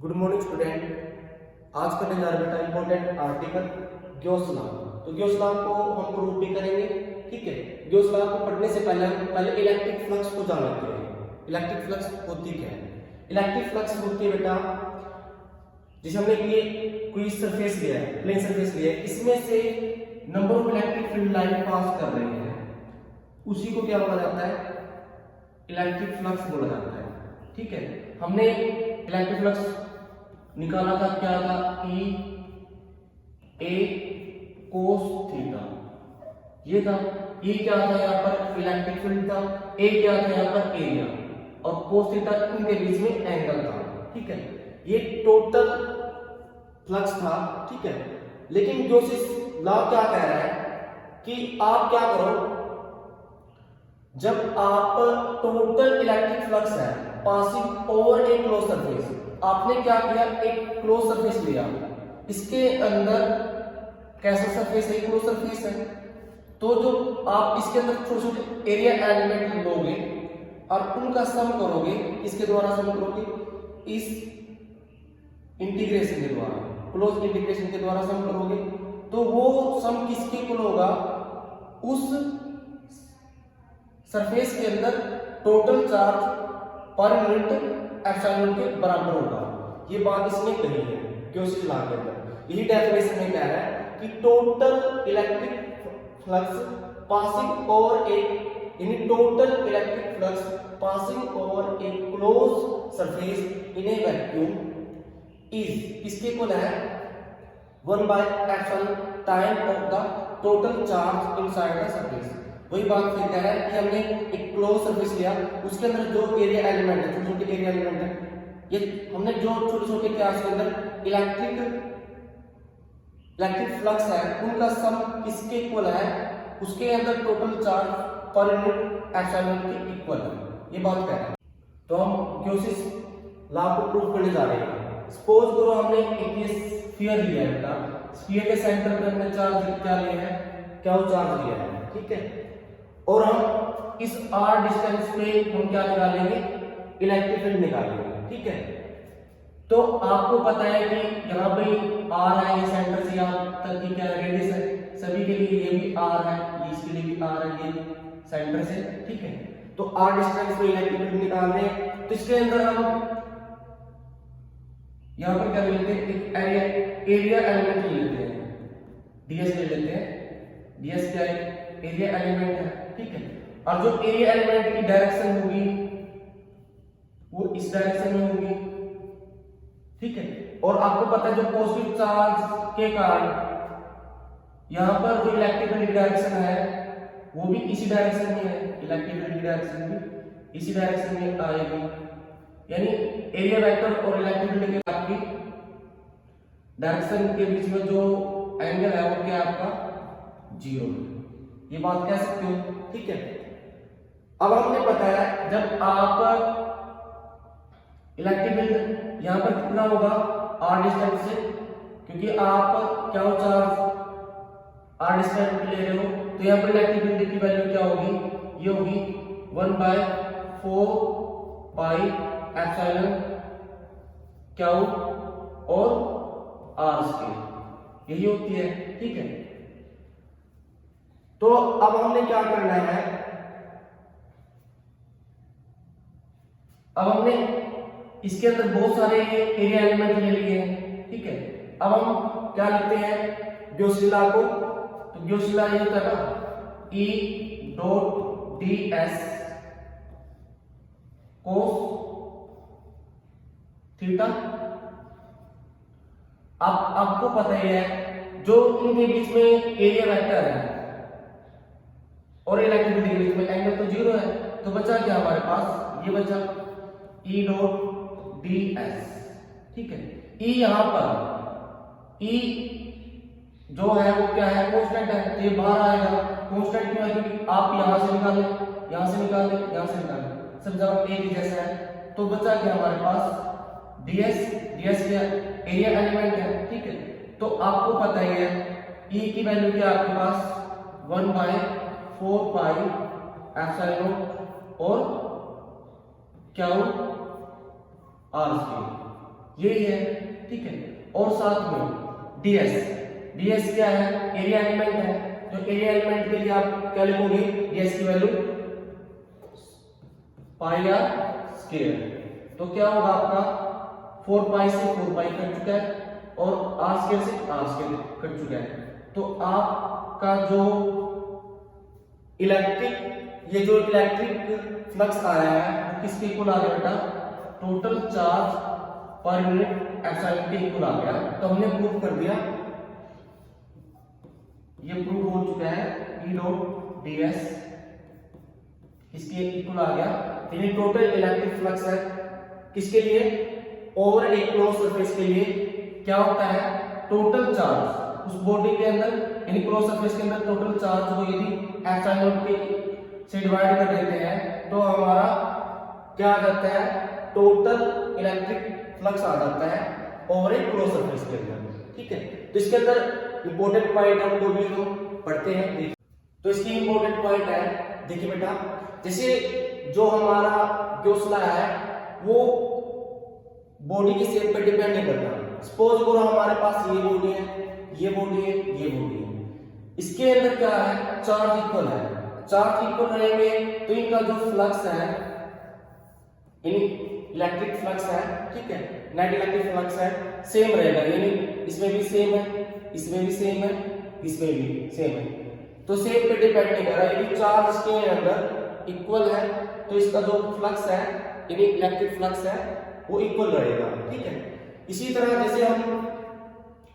Good morning student. आज करने जा रहे बेटा इंपॉर्टेंट आर्टिकल ग्योस लॉ। तो ग्योस लॉ को हम प्रूव भी करेंगे, ठीक है। ग्योस लॉ को पढ़ने से पहले हम इलेक्ट्रिक फ्लक्स को जान लेते हैं। इलेक्ट्रिक फ्लक्स होती क्या है? इलेक्ट्रिक फ्लक्स होती है बेटा, जिसे हमने ये कोई सरफेस लिया है, प्लेन सरफेस लिया है, इसमें से number of electric field line pass कर रहे हैं, उसी को क्या बोला जाता है? इलेक्ट्रिक फ्लक्स बोला जाता है, ठीक है। हमने इलेक्ट्रिक फ्लक्स निकाला था, क्या था? ई ए कोस थीटा, ये था। ई क्या था? यहाँ पर इलेक्ट्रिक फील्ड था। ए क्या था? यहाँ पर एरिया, और कोस थीटा इनके बीच में एंगल था, ठीक है। ये टोटल फ्लक्स था, ठीक है। लेकिन ग्योसिस लॉ क्या कह रहा है कि आप क्या करो, जब आप टोटल इलेक्ट्रिक फ्लक्स है passing over a close surface, आपने क्या किया? एक क्लोज सरफेस लिया, इसके अंदर कैसा सरफेस है? क्लोज सरफेस है। तो जो आप इसके अंदर छोटे छोटे एरिया एलिमेंट लोगे और उनका सम करोगे, इसके द्वारा सम करोगे, इस इंटीग्रेशन के द्वारा, क्लोज इंटीग्रेशन के द्वारा सम करोगे, तो वो सम किसके इक्वल होगा? उस सरफेस के अंदर total charge per unit epsilon के बराबर होगा। ये बात इसने कही है ग्योसिस लॉ के अंदर। यही डेफिनेशन में कह रहा है कि total electric flux passing over a, यानी total electric flux passing over a close surface in a vacuum is, किसके इक्वल है? 1/एप्सिलॉन time of the total charge inside the surface. वही बात फिर कह रहा है कि हमने एक क्लोज सरफेस लिया, उसके अंदर जो एरिया एलिमेंट है, छोटे छोटे एरिया एलिमेंट है, ये हमने जो छोटे छोटे क्या के अंदर इलेक्ट्रिक फ्लक्स है, उनका सम किसके इक्वल है? उसके अंदर total charge per unit epsilon के इक्वल है। ये बात कह रहा है। तो हम ग्योसिस लॉ को प्रूव करने जा रहे हैं। सपोज करो हमने एक स्फीयर लिया है बेटा, स्फीयर के सेंटर पे हमने चार्ज क्या लिया है? क्या चार्ज लिया है, ठीक है। और हम इस r डिस्टेंस पे हम क्या निकालेंगे? इलेक्ट्रिक फील्ड निकालेंगे, ठीक है। तो आपको पता है कि यहाँ पे r है, ये सेंटर से यहाँ तक की क्या रेडियस है, सभी के लिए ये भी r है, ये इसके लिए भी r है, ये सेंटर से, ठीक है। तो r डिस्टेंस पे इलेक्ट्रिक फील्ड निकालने, तो इसके अंदर हम यहाँ पर क्या लेते हैं? एक एरिया एलिमेंट ले लेते हैं, ds ले लेते हैं। ds क्या है? एरिया एलिमेंट है, ठीक है। और जो एरिया एलिमेंट की डायरेक्शन होगी वो इस डायरेक्शन में होगी, ठीक है। और आपको पता है जो पॉजिटिव चार्ज के कारण यहां पर जो इलेक्ट्रिक फील्ड की डायरेक्शन है वो भी इसी डायरेक्शन में है, इलेक्ट्रिक फील्ड की डायरेक्शन भी इसी डायरेक्शन में आएगी। यानी एरिया वेक्टर और इलेक्ट्रिक फील्ड के आपकी डायरेक्शन के बीच में जो एंगल है वो क्या है? आपका 0 है। ये बात कह सकते हो, ठीक है। अब हमने बताया जब आप इलेक्ट्रिक फील्ड यहां पर कितना होगा? r डिस्टेंस से, क्योंकि आप क्या हो? चार्ज r डिस्टेंस पे ले रहे हो, तो यहां पर इलेक्ट्रिक फील्ड की वैल्यू क्या होगी? ये होगी 1/4 पाई एप्सिलॉन क्या और r स्क्वायर, यही होती है, ठीक है। तो अब हमने क्या करना है? अब हमने इसके अंदर बहुत सारे एरिया एलिमेंट ले लिए हैं, ठीक है। अब हम क्या लिखते हैं ग्योसिस लॉ को? तो ग्योसिस लॉ ये होता है ना, E dot ds cos theta. अब आपको पता ही है जो इनके बीच में एरिया वेक्टर है और इलेक्ट्रिक फील्ड के बीच में एंगल तो 0 है, तो बचा क्या हमारे पास? ये बचा E डॉट ds, ठीक है। E यहां पर E जो है वो क्या है? कांस्टेंट है, तो ये बाहर आएगा। कांस्टेंट क्यों है? क्योंकि आप यहां से निकालें, यहां से निकालें, यहां से निकालें, सब जगह एक ही जैसा है। तो बचा क्या हमारे पास? ds क्या? एरिया एलिमेंट है, ठीक है। तो आपको पता ही है E की वैल्यू क्या है आपके पास? 1/4 पाई एप्सिलॉन और क्या r स्क्वायर। यही है, ठीक है। और साथ में ds, ds क्या है, एरिया एलिमेंट है। तो एरिया एलिमेंट के लिए आप क्या लिखोगे, ds की वैल्यू पाई आर स्क्वायर। तो क्या होगा आपका 4 पाई से 4 पाई कट चुका है और आर स्क्वायर से आर स्क्वायर कट चुका है। तो आपका जो इलेक्ट्रिक फ्लक्स आया है वो किसके इक्वल आ गया बेटा, total charge per unit epsilon के इक्वल आ गया। तो हमने प्रूव कर दिया, ये प्रूव हो चुका है, E डॉट ds इसके इक्वल आ गया। यानी टोटल इलेक्ट्रिक फ्लक्स है किसके लिए, ओवर एक क्लोज सरफेस के लिए क्या होता है, टोटल चार्ज उस बॉडी के अंदर यानी क्लोज सरफेस के अंदर टोटल चार्ज को यदि एप्सिलॉन के से डिवाइड कर देते हैं तो हमारा क्या आ जाता है, टोटल इलेक्ट्रिक फ्लक्स आ जाता है ओवर एक क्लोज सरफेस के अंदर, ठीक है। तो इसके अंदर इंपॉर्टेंट पॉइंट हमको भी हम पढ़ते हैं। तो इसकी इंपॉर्टेंट पॉइंट है, देखिए बेटा, जैसे जो हमारा ग्योसला है वो बॉडी की शेप पर डिपेंड नहीं करता। सपोज करो हमारे पास ये बॉडी है, ये बॉडी है, ये बॉडी है, इसके अंदर क्या है, चार्ज इक्वल है। चार्ज इक्वल रहेंगे तो इनका जो फ्लक्स है, इलेक्ट्रिक फ्लक्स है, ठीक है, नेट इलेक्ट्रिक फ्लक्स है, सेम रहेगा। यानी इसमें भी सेम है, इसमें भी सेम है, इसमें भी सेम है। तो सेम पे डिपेंड नहीं कर रहा। यदि चार्ज इसके अंदर इक्वल है तो इसका जो फ्लक्स है यानी इलेक्ट्रिक फ्लक्स है वो इक्वल रहेगा, ठीक है। इसी तरह जैसे हम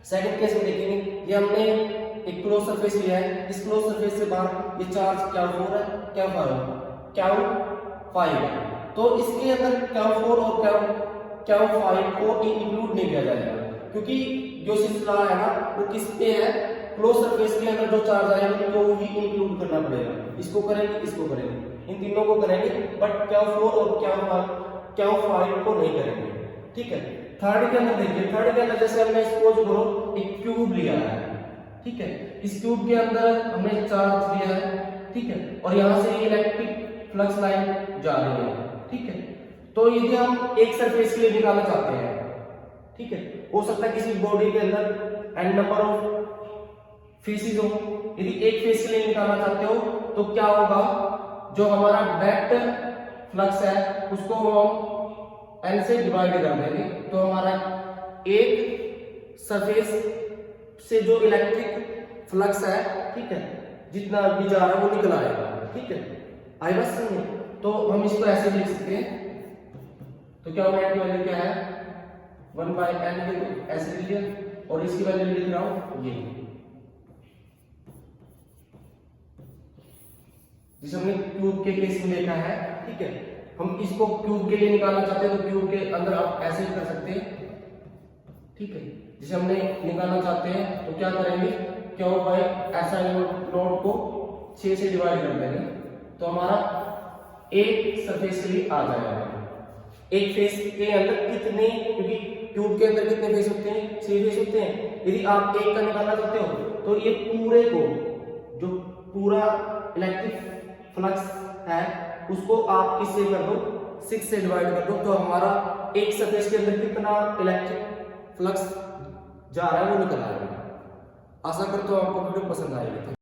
सेकंड केस में देखेंगे, ये हमने एक क्लोज सरफेस लिया है, इस क्लोज सरफेस से बाहर ये चार्ज क्या हो रहा है, क्या Q5 है। तो इसके अंदर Q4 और Q5 को इंक्लूड नहीं किया जाएगा, क्योंकि जो सिलसिला है ना वो किस पे है, क्लोज सरफेस के अंदर जो चार्ज आएगा उनको ही इंक्लूड करना पड़ेगा। इसको करेंगे, इसको करेंगे, इन तीनों को करेंगे, बट Q4 और Q5 को नहीं करेंगे, ठीक है। थर्ड के अंदर देखिए, थर्ड के अंदर जैसे हमने सपोज करो एक क्यूब लिया है, ठीक है, इस क्यूब के अंदर हमने चार्ज लिया है, ठीक है, और यहां से इलेक्ट्रिक फ्लक्स लाइन जा रही है, ठीक है। तो यदि हम एक सरफेस के लिए निकालना चाहते हैं, ठीक है, हो सकता है किसी बॉडी के अंदर n नंबर ऑफ फेसेस हो, यदि एक फेस के लिए निकालना चाहते हो तो क्या होगा, जो हमारा डायरेक्ट फ्लक्स है उसको हम n से डिवाइड कर देंगे। तो हमारा एक सरफेस से जो इलेक्ट्रिक फ्लक्स है, ठीक है, जितना भी जा रहा है वो निकल आएगा, ठीक है। आई बस समझे। तो हम इसको ऐसे लिख सकते हैं, तो क्या होगा, की वैल्यू क्या है 1/n ऐसे लिख लिया, और इसकी वैल्यू लिख रहा हूं ये, जिसे हमने क्यूब के केस में देखा है, ठीक है। हम इसको क्यूब के लिए निकालना चाहते हैं तो क्यूब के अंदर आप ऐसे ही कर सकते हैं, ठीक है। जिसे हमने निकालना चाहते हैं तो क्या करेंगे, Q/एप्सिलॉन नॉट को 6 से डिवाइड कर देंगे, तो हमारा एक सरफेस के लिए आ जाएगा। एक फेस के अंदर कितने, क्योंकि ट्यूब के अंदर कितने फेस होते हैं, 6 फेस होते हैं। यदि आप एक का निकालना चाहते हो तो ये पूरे को, जो पूरा इलेक्ट्रिक फ्लक्स है उसको आप किससे कर दो, 6 से डिवाइड कर दो, तो हमारा एक सरफेस के अंदर कितना इलेक्ट्रिक फ्लक्स जा रहा है वो निकल आएगा। आशा करता हूं आपको वीडियो पसंद आएगी।